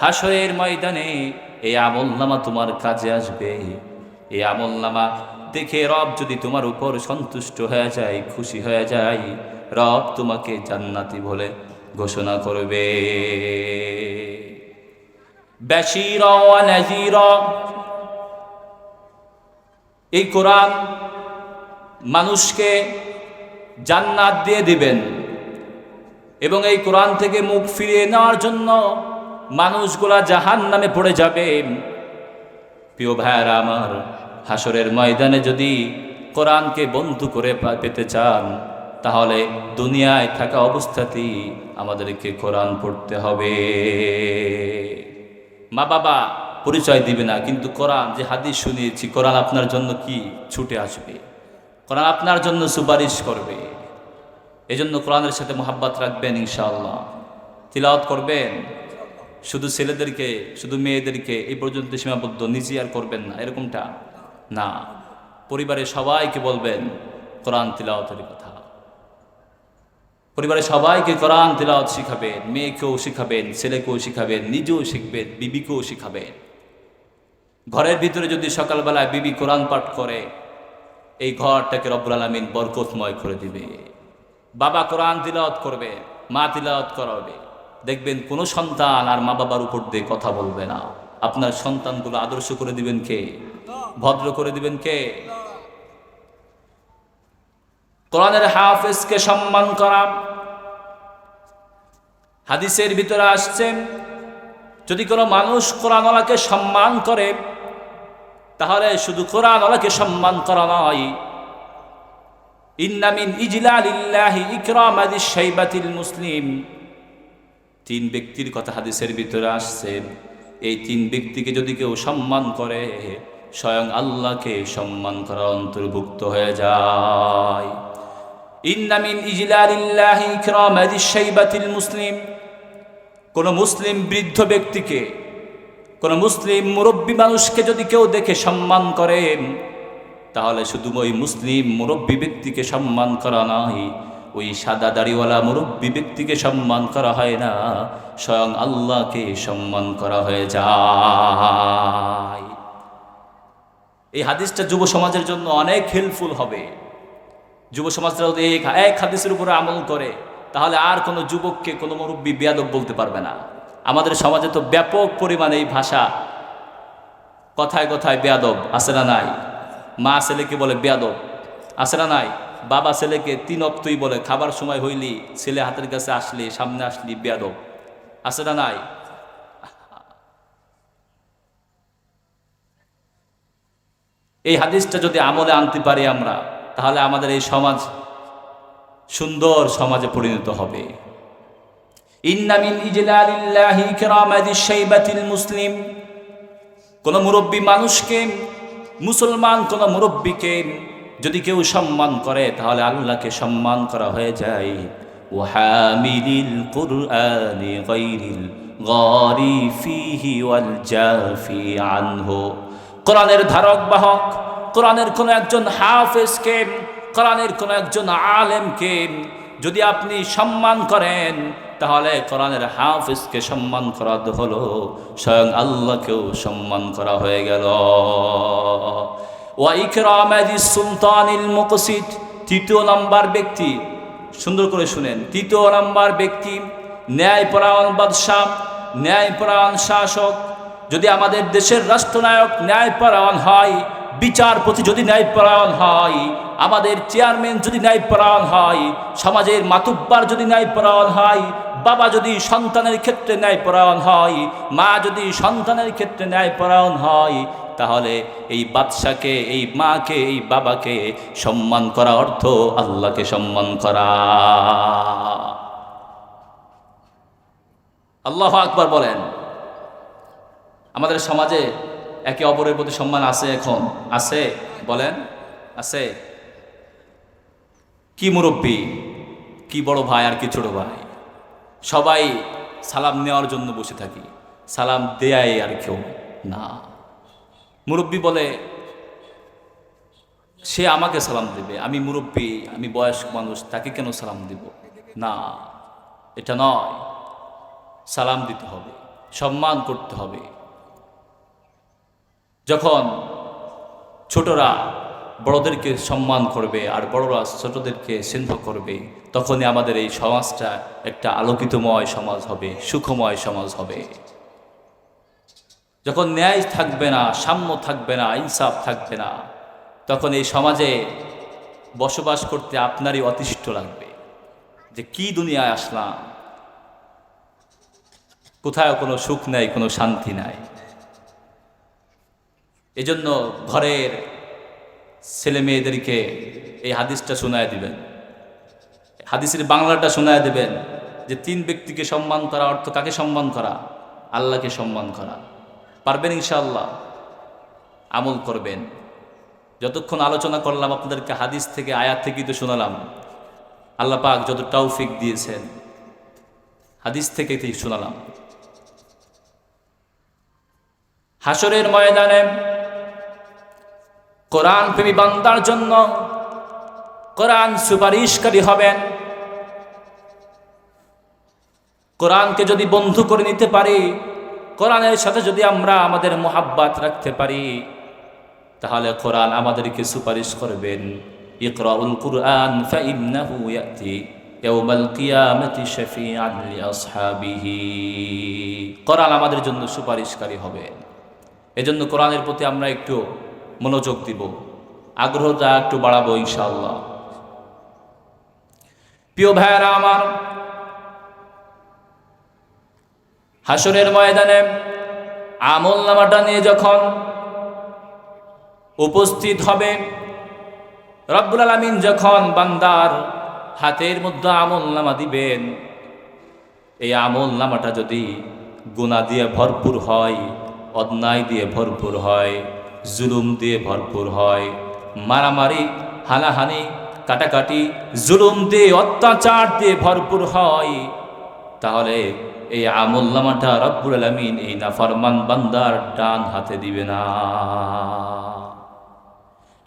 হাসরের ময়দানে এই আমলনামা তোমার কাজে আসবে। এই আমলনামা দেখে রব যদি তোমার উপর সন্তুষ্ট হয়ে যায়, খুশি হয়ে যায়, রব তোমাকে জান্নাতি বলে ঘোষণা করবে। বাশীরা ওয়া নাযীরা, এই কোরআন মানুষকে জান্নাত দিয়ে দিবেন এবং এই কোরআন থেকে মুখ ফিরিয়ে নেওয়ার জন্য মানুষগুলা জাহান্নামে পড়ে যাবে। প্রিয় ভাইয়েরা আমার, হাসরের ময়দানে যদি কোরআনকে বন্ধু করে পেতে চান, তাহলে দুনিয়ায় থাকা অবস্থাতেই আমাদেরকে কোরআন পড়তে হবে। মা বাবা পরিচয় দিবে না, কিন্তু কোরআন যে হাদিস শুনিয়েছি, কোরআন আপনার জন্য কি ছুটে আসবে, কোরআন আপনার জন্য সুপারিশ করবে। এজন্য কোরআনের সাথে মোহাব্বত রাখবেন, ইনশাআল্লাহ তিলাওয়াত করবেন। শুধু ছেলেদেরকে, শুধু মেয়েদেরকে এই পর্যন্ত সীমাবদ্ধ, নিজে আর করবেন না, এরকমটা না। পরিবারের সবাইকে বলবেন কোরআন তিলাওয়াতের কথা। পরিবারের সবাইকে কোরআন তিলাওয়াত শিখাবেন, মেয়েকেও শিখাবেন, ছেলেকেও শিখাবেন, নিজেও শিখবেন, বিবিকেও শিখাবেন। ঘরের ভিতরে যদি সকালবেলায় বিবি কোরআন পাঠ করে, এই ঘরটাকে রব্বুল আলামিন বরকতময় করে দিবে। বাবা কোরআন তিলাওয়াত করবে, মা তিলাওয়াত করাবে, দেখবেন কোনো সন্তান আর মা বাবার উপর দিয়ে কথা বলবে না। আপনার সন্তানগুলো আদর্শ করে দিবেন কে? ভদ্র করে দিবেন কে? কোরআনের হাফেজকে সম্মান করা। হাদিসের ভিতরে আসছে, যদি কোনো মানুষ কোরআনওয়ালাকে সম্মান করে, তাহলে শুধু কোরআনওয়ালাকে সম্মান করা নয়, ইন্না মিন ইজলালিল্লাহি ইকরামাদিশ শাইবাতিল মুসলিম। 3 ব্যক্তির কথা হাদিসের ভিতরে আসছে। এই 3 ব্যক্তিকে যদি কেউ সম্মান করে, স্বয়ং আল্লাহকে সম্মান করার অন্তর্ভুক্ত হয়ে যায়। ইন্না মিন ইজলালিল্লাহি ইকরামাদিশ শাইবাতিল মুসলিম। কোন মুসলিম বৃদ্ধ ব্যক্তিকে, কোন মুসলিম মুরব্বী মানুষকে যদি কেউ দেখে সম্মান করে, তাহলে শুধু ওই মুসলিম মুরব্বী ব্যক্তিকে সম্মান করা নয়, ওই সাদা দাড়িওয়ালা মুরব্বী ব্যক্তিকে সম্মান করা হয় না, স্বয়ং আল্লাহকে সম্মান করা হয়ে যায়। এই হাদিসটা যুব সমাজের জন্য অনেক হেল্পফুল হবে। যুব সমাজরা যদি এক হাদিসের উপরে আমল করে, তাহলে আর কোনো যুবককে কোনো মুরব্বী বেয়াদব বলতে পারবে না। আমাদের সমাজে তো ব্যাপক পরিমাণে এই ভাষা, কথায় কথায় বেয়াদব আছে না নাই? মা ছেলেকে বলে বেয়াদব আছে না নাই? বাবা ছেলেকে 3 অক্তই বলে, খাবার সময় হইলি ছেলে হাতের কাছে আসলে, সামনে আসলি বেয়াদব, আছে না নাই? এই হাদিসটা যদি আমলে আনতে পারি আমরা, তাহলে আমাদের এই সমাজ সুন্দর সমাজে পরিণত হবে। ইন্না মিন ইজলালিল্লাহি ইকরামাতিশ শাইবাতিল মুসলিম, কোন মুরব্বী মানুষকে, মুসলমান কোন মুরব্বীকে যদি কেউ সম্মান করে, তাহলে আল্লাহকে সম্মান করা হয়ে যায়। ওয়া হামিলিল কুরআনি গায়রিল গারি ফিহি ওয়াল জাফি আনহু, কোরআনের ধারক বাহক, কোরআনের কোন একজন হাফেজকে, কোরআনের কোন একজন আলেমকে যদি আপনি সম্মান করেন, তাহলে কোরআনের হাফেজকে সম্মান করা হলো স্বয়ং আল্লাহকেও সম্মান করা হয়ে গেল। ওয়া ইকরামাদিস সুলতানিল মুকসিত, 3 নম্বর ব্যক্তি, সুন্দর করে শুনেন, 3 নম্বর ব্যক্তি ন্যায়পরায়ণ বাদশা, ন্যায়পরায়ণ শাসক। যদি আমাদের দেশের রাষ্ট্রনায়ক ন্যায়পরায়ণ হয়, বিচারপতি যদি ন্যায়পরায়ণ হয়, আমাদের চেয়ারম্যান যদি ন্যায়পরায়ণ হয়, সমাজের মাতুব্বার যদি ন্যায়পরায়ণ হয়, বাবা যদি সন্তানের ক্ষেত্রে ন্যায়পরায়ণ হয়, মা যদি সন্তানের ক্ষেত্রে ন্যায়পরায়ণ হয়, তাহলে এই বাদশাকে, এই মাকে, এই বাবাকে সম্মান করা অর্থ আল্লাহকে সম্মান করা। আল্লাহু আকবার বলেন। আমাদের সমাজে একে অপরের প্রতি সম্মান আছে? এখন আছে? বলেন, আছে? কি মুরব্বী, কি বড় ভাই আর কি ছোট ভাই, সবাই সালাম নেওয়ার জন্য বসে থাকি, সালাম দেয় আর কেউ না। মুরব্বী বলে সে আমাকে সালাম দেবে, আমি মুরব্বী, আমি বয়স্ক মানুষ, তাকে কেন সালাম দিব? না, এটা নয়। সালাম দিতে হবে, সম্মান করতে হবে। যখন ছোটরা বড়দেরকে সম্মান করবে আর বড়রা ছোটদেরকে স্নেহ করবে, তখনই আমাদের এই সমাজটা একটা আলোকিতময় সমাজ হবে, সুখময় সমাজ হবে। যখন ন্যায় থাকবে না, সাম্য থাকবে না, ইনসাফ থাকবে না, তখন এই সমাজে বসবাস করতে আপনারই অতিষ্ঠ লাগবে যে কি দুনিয়ায় আসলাম, কোথাও কোনো সুখ নাই, কোনো শান্তি নাই। এজন্য ঘরের ছেলে মেয়েদেরকে এই হাদিসটা শোনায় দিবেন, হাদিসের বাংলাটা শোনায় দেবেন যে 3 ব্যক্তিকে সম্মান করা অর্থ কাকে সম্মান করা? আল্লাহকে সম্মান করা। পারবেন ইনশাআল্লাহ? আমল করবেন। যতক্ষণ আলোচনা করলাম আপনাদেরকে হাদিস থেকে, আয়াত থেকেই তো শোনালাম। আল্লাহ পাক যত তৌফিক দিয়েছেন হাদিস থেকেই শোনালাম। হাসরের ময়দানে কোরআন প্রেমী বান্দার জন্য কোরআন সুপারিশকারী হবেন। কোরআনকে যদি বন্ধু করে নিতে পারি, কোরআনের সাথে যদি আমরা আমাদের মোহাব্বত রাখতে পারি, তাহলে কোরআন আমাদেরকে সুপারিশ করবেন। ইকরাউল কুরআন ফাইন্নাহু ইয়াতি ইয়াউমাল কিয়ামাতি শাফিআন লিআসহাবিহি। কোরআন আমাদের জন্য সুপারিশকারী হবে। এজন্য কোরআনের প্রতি আমরা একটু মনোযোগ দিব, আগ্রহটা একটু বাড়াবো ইনশাআল্লাহ। প্রিয় ভাইয়েরা আমার, হাসরের ময়দানে আমলনামাটা নিয়ে যখন উপস্থিত হবে, রব্বুল আলামিন যখন বান্দার হাতের মধ্যে আমলনামা দিবেন, এই আমলনামাটা যদি গুনাহ দিয়ে ভরপুর হয়, অন্যায় দিয়ে ভরপুর হয়, জুলুম দিয়ে ভরপুর হয়, মারামারি, হানাহানি, কাটাকাটি, জুলুম দিয়ে, অত্যাচার দিয়ে ভরপুর হয়, তাহলে এই আমলনামাটা রব্বুল আলামিন এই নাফরমান বান্দার ডান হাতে দিবে না।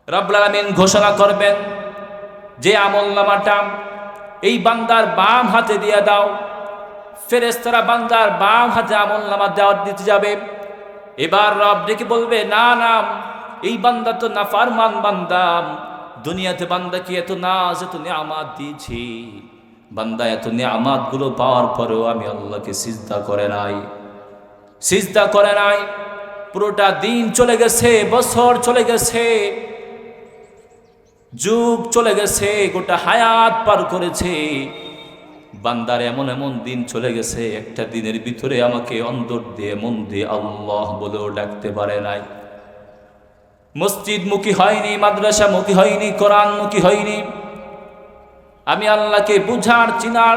রব্বুল আলামিন ঘোষণা করবেন যে আমলনামাটা এই বান্দার বাম হাতে দিয়ে দাও। ফেরেশতারা বান্দার বাম হাতে আমলনামা দেওয়ার দিতে যাবে। এবার রব ডেকে বলবে, না না, এই বান্দা তো নাফরমান বান্দা, দুনিয়াতে বান্দাকে এত নাজ, এত নিয়ামত দিয়েছি, বান্দা এত নিয়ামতগুলো পাওয়ার পরেও আমি আল্লাহকে সিজদা করে নাই, সিজদা করে নাই। পুরোটা দিন চলে গেছে, বছর চলে গেছে, যুগ চলে গেছে, গোটা হায়াত পার করেছে, বান্দার এমন এমন দিন চলে গেছে, একটা দিনের ভিতরে আমাকে অন্তর দিয়ে মন দিয়ে আল্লাহ বলেও ডাকতে পারে নাই। মসজিদ মুখী হয়নি, মাদ্রাসা মুখী হয়নি, কোরআন মুখী হয়নি, আমি আল্লাহকে বুঝার চিনার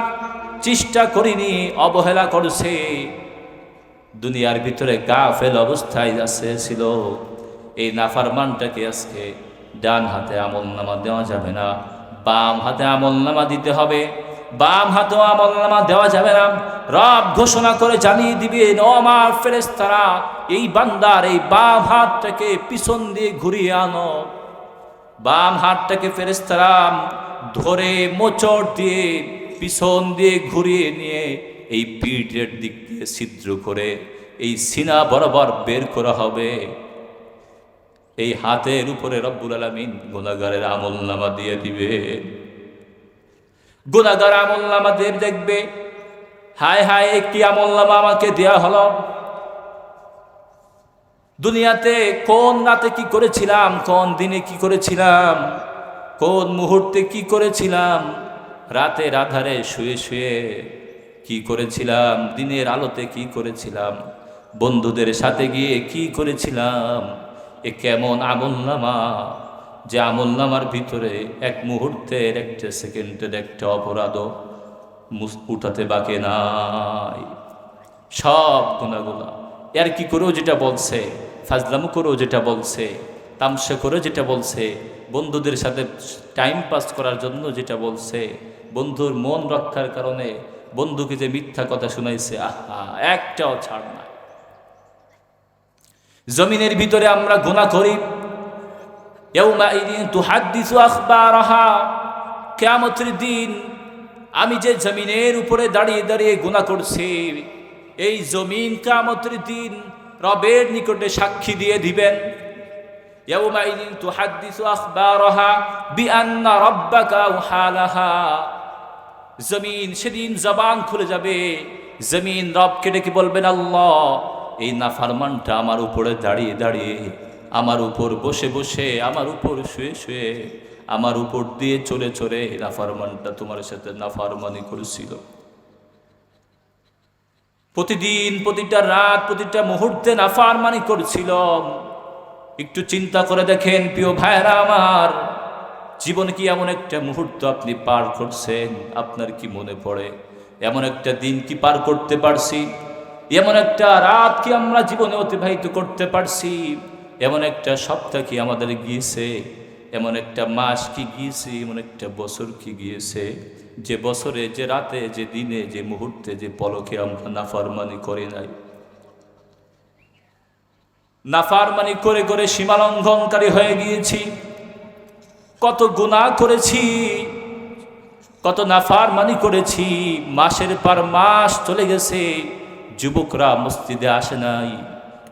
চেষ্টা করিনি, অবহেলা করছে, দুনিয়ার ভিতরে গাফেল অবস্থায় ছিল। এই নাফরমানটাকে আজকে ডান হাতে আমলনামা দেওয়া যাবে না, বাম হাতে আমলনামা দিতে হবে। বাম হাতেও আমলনামা দেওয়া যাবে না। রব ঘোষণা করে জানিয়ে দিবে, ও আমার ফেরেশতারা, এই বান্দার এই বাম হাতটাকে পিছন দিয়ে ঘুরিয়ে আনো। বাম হাতটাকে ফেরেশতারা ধরে মোচড় দিয়ে পিছন দিয়ে ঘুরিয়ে নিয়ে এই পিঠের দিক দিয়ে ছিদ্র করে এই সিনা বরাবর বের করা হবে। এই হাতের উপরে রব্বুল আলামিন গুনাহগারের আমলনামা দিয়ে দিবে। গুনাহগার আমলনামা দিয়ে দেখবে, হায় হায় কি আমলনামা আমাকে দেয়া হলো। দুনিয়াতে কোন রাতে কি করেছিলাম, কোন দিনে কি করেছিলাম, কোন মুহূর্তে কি করেছিলাম, রাতের আধারে শুয়ে শুয়ে কি করেছিলাম, দিনের আলোতে কি করেছিলাম, বন্ধুদের সাথে গিয়ে কি করেছিলাম। এ কেমন আমলনামা, যে আমলনামার ভিতরে এক মুহূর্তের, একটা সেকেন্ডের একটা অপরাধও উঠাতে বাকি নাই। সব গুনাহগুলা এর কি করেও যেটা বলছে, ফাজলামু করেও যেটা বলছে, তামসা করে যেটা বলছে, বন্ধুদের সাথে টাইম পাস করার জন্য যেটা বলছে, বন্ধুর মন রক্ষার কারণে বন্ধুকে যে মিথ্যা কথা শুনাইছে, আহা, একটাও ছাড় নাই। জমিনের ভিতরে আমরা গুনাহ করি, ইয়াউমাইদিন তুহাদ্দিসু আখবারাহা, কিয়ামতের দিন আমি যে জমিনের উপরে দাঁড়িয়ে দাঁড়িয়ে গুনাহ করছি, এই জমিন কিয়ামতের দিন রবের নিকটে সাক্ষী দিয়ে দিবেন। ইয়াউমাইদিন তুহাদ্দিসু আখবারাহা বিআন্না রাব্বাকা আওহালাহা, জমিন সেদিন জবান খুলে যাবে, জমিন রবকে ডেকে বলবেন, আল্লাহ, এই নাফরমানটা আমার উপরে দাঁড়িয়ে দাঁড়িয়ে, আমার উপর বসে বসে, আমার উপর শুয়ে শুয়ে, আমার উপর দিয়ে চলে চলে নাফরমানটা তোমার সাথে নাফরমানি করেছিল। প্রতিদিন, প্রতিটা রাত, প্রতিটা মুহূর্তে নাফরমানি করছিল। একটু চিন্তা করে দেখেন প্রিয় ভাইরা আমার, জীবনে কি এমন একটা মুহূর্ত আপনি পার করছেন, আপনার কি মনে পড়ে? এমন একটা দিন কি পার করতে পারছি? এমন একটা রাত কি আমরা জীবনে অতিবাহিত করতে পারছি? এমন একটা সপ্তাহ কি আমাদের গিয়েছে? এমন একটা মাস কি গিয়েছে? এমন একটা বছর কি গিয়েছে যে বছরে, যে রাতে, যে দিনে, যে মুহূর্তে, যে পলকে আমরা নাফরমানি করি নাই? নাফরমানি করে করে সীমালঙ্ঘনকারী হয়ে গিয়েছি, কত গুনাহ করেছি, কত নাফরমানি করেছি। মাসের পর মাস চলে গেছে, যুবকরা মসজিদে আসে নাই,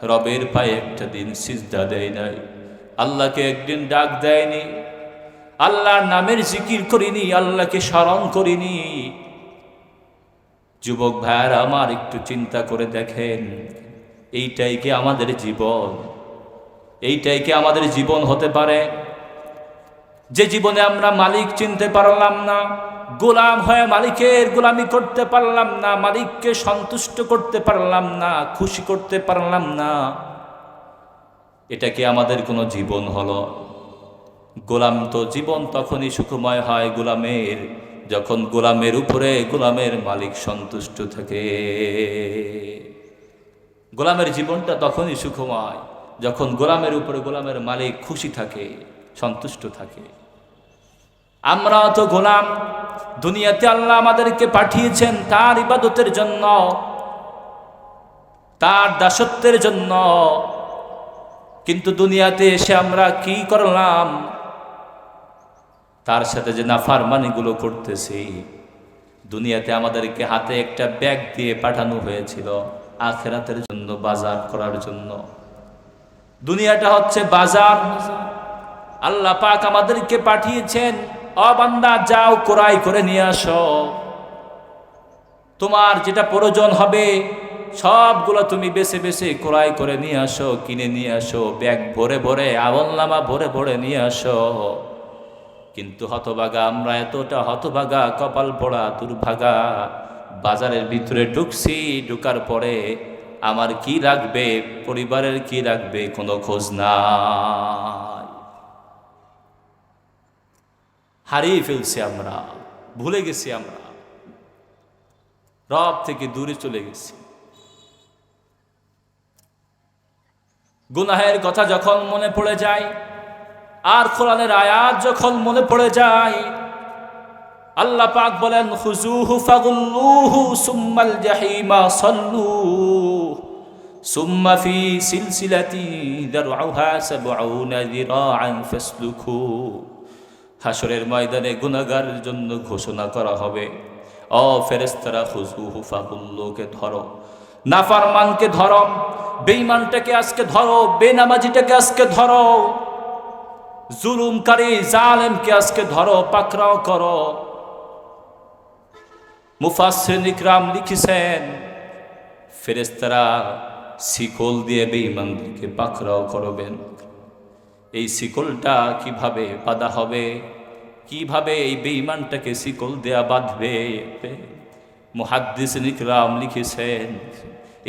রবের পায়ে একটা দিন সিজদা দেয় নাই, আল্লাহকে একদিন ডাক দেয়নি, আল্লাহর নামের জিকির করিনি, আল্লাহকে স্মরণ করিনি। যুবক ভাইয়ারা আমার, একটু চিন্তা করে দেখেন, এইটাই কি আমাদের জীবন? এইটাই কি আমাদের জীবন হতে পারে? যে জীবনে আমরা মালিক চিনতে পারলাম না, গোলাম হয়ে মালিকের গোলামি করতে পারলাম না, মালিককে সন্তুষ্ট করতে পারলাম না, খুশি করতে পারলাম না, এটা কি আমাদের কোনো জীবন হলো? গোলাম তো জীবন তখনই সুখময় হয় গোলামের, যখন গোলামের উপরে গোলামের মালিক সন্তুষ্ট থাকে। গোলামের জীবনটা তখনই সুখময় যখন গোলামের উপরে গোলামের মালিক খুশি থাকে, সন্তুষ্ট থাকে। আমরা তো গোলাম, দুনিয়াতে আল্লাহ আমাদেরকে পাঠিয়েছেন তার ইবাদতের জন্য, তার দাসত্বের জন্য, কিন্তু দুনিয়াতে এসে আমরা কি করলাম? তার সাথে যে নাফরমানিগুলো করতেছি। দুনিয়াতে আমাদেরকে হাতে একটা ব্যাগ দিয়ে পাঠানো হয়েছিল আখিরাতের জন্য, বাজার করার জন্য। দুনিয়াটা হচ্ছে বাজার। আল্লাহ পাক আমাদেরকে পাঠিয়েছেন, ও বান্দা যাও ক্রয় করে নিয়ে আসো, তোমার যেটা প্রয়োজন হবে সবগুলো তুমি বেছে বেছে ক্রয় করে নিয়ে আসো, কিনে নিয়ে আসো, ব্যাগ ভরে ভরে, আমলনামা ভরে ভরে নিয়ে আসো। কিন্তু হতভাগা আমরা, এতটা হতভাগা, কপাল পোড়া, দুর্ভাগা, বাজারের ভিতরে ঢুকছি, ঢুকার পরে আমার কি লাগবে, পরিবারের কি লাগবে, কোনো খোঁজ নাই। হারিয়ে ফেলছি আমরা, ভুলে গেছি আমরা, রব থেকে দূরে চলে গেছি। গুনাহের কথা যখন মনে পড়ে যায়, আর কোরআনের আয়াত যখন মনে পড়ে যায়, আল্লাহ পাক বলেন খুজুহু ফাগুল্লুহু সুম্মাল জাহিমা সাল্লু সুম্মা ফি সিলসিলাতি দারউহা সাবউনা যিরাআন ফাসলুকু। হাসরের ময়দানে গুনাহগারের জন্য ঘোষণা করা হবে, ও ফেরেশতারা, খুজুহু ফাগুল্লুকে ধরো, নাফরমানকে ধরো, বেঈমানটাকে আজকে ধরো, বেনামাজিটাকে আজকে ধরো, জুলুমকারী জালেমকে আজকে ধরো, পাকড়াও করো। মুফাসসিরিন ইকরাম লিখেছেন, ফেরেশতারা শিকল দিয়ে বেঈমানদেরকে পাকড়াও করবেন। এই শিকলটা কিভাবে বাঁধা হবে, কিভাবে এই বেঈমানটাকে শিকল দেয়া বাঁধবে? মুহাদ্দিসিন ইকরাম লিখেছেন,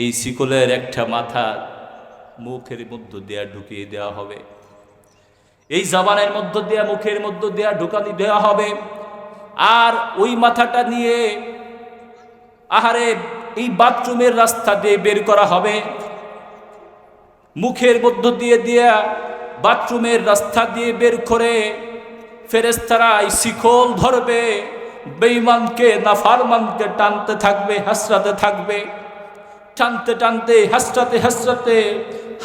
এই শিকলের একটা মাথা মুখের মধ্য দিয়ে ঢুকিয়ে দেওয়া হবে, এই জবানের মধ্য দিয়ে, মুখের মধ্য দিয়ে ঢুকানি দেওয়া হবে, আর ওই মাথাটা নিয়ে আহারে এই বাথরুমের রাস্তা দিয়ে বের করা হবে, মুখের মধ্য দিয়ে দিয়া বাথরুমের রাস্তা দিয়ে বের করে ফেরেশতারা এই শিকল ধরবে, বেঈমানকে, নাফরমানকে টানতে থাকবে, হাসরাতে থাকবে, টানতে টানতে, হাসরাতে হাসরাতে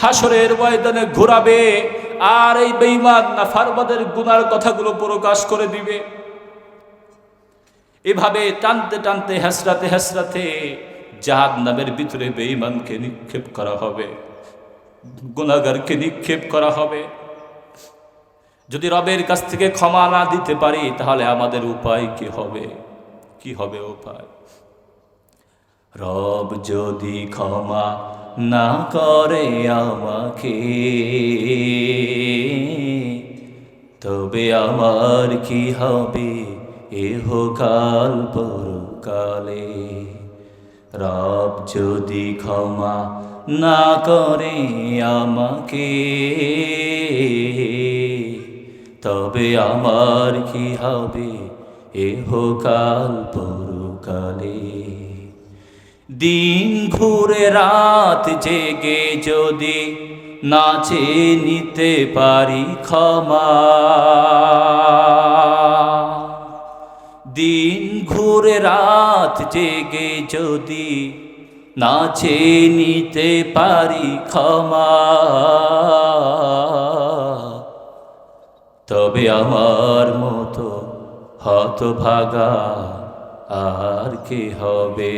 হাসরের ময়দানে ঘোরাবে, আর এই বেঈমান নাফরমানদের গুনার কথাগুলো প্রকাশ করে দিবে। এভাবে টানতে টানতে, হাসরাতে হাসরাতে জাহান্নামের ভিতরে বেঈমানকে নিক্ষেপ করা হবে, গুনাহগারকে নিক্ষেপ করা হবে। যদি রবের কাছ থেকে ক্ষমা না দিতে পারি, তাহলে আমাদের উপায় কি হবে? কি হবে উপায়? রব যদি ক্ষমা না করে আমাকে, তবে আমার কি হবে ইহকাল পরকালে? রব যদি ক্ষমা না করে আমাকে, তবে আমার কি হবে ইহকাল পরকালে? দিন ঘুরে রাত জেগে যদি না চেয়ে নিতে পারি ক্ষমা, দিন ঘুরে রাত জেগে যদি না চেয়ে নিতে পারি ক্ষমা, তবে আমার মতো হতভাগা আর কে হবে?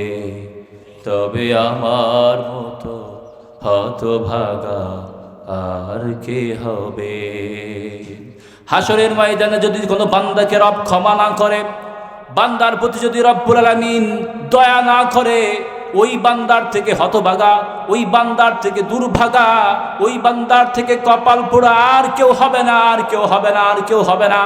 তবে আমার মতো হতভাগা আর কে হবে? হাসরের ময়দানে যদি কোনো বান্দাকে রব ক্ষমা না করে, বান্দার প্রতি যদি রব্বুল আলামিন দয়া না করে, ওই বান্দার থেকে হতভাগা, ওই বান্দার থেকে দুর্ভাগা, ওই বান্দার থেকে কপাল পোড়া আর কেউ হবে না, আর কেউ হবে না, আর কেউ হবে না।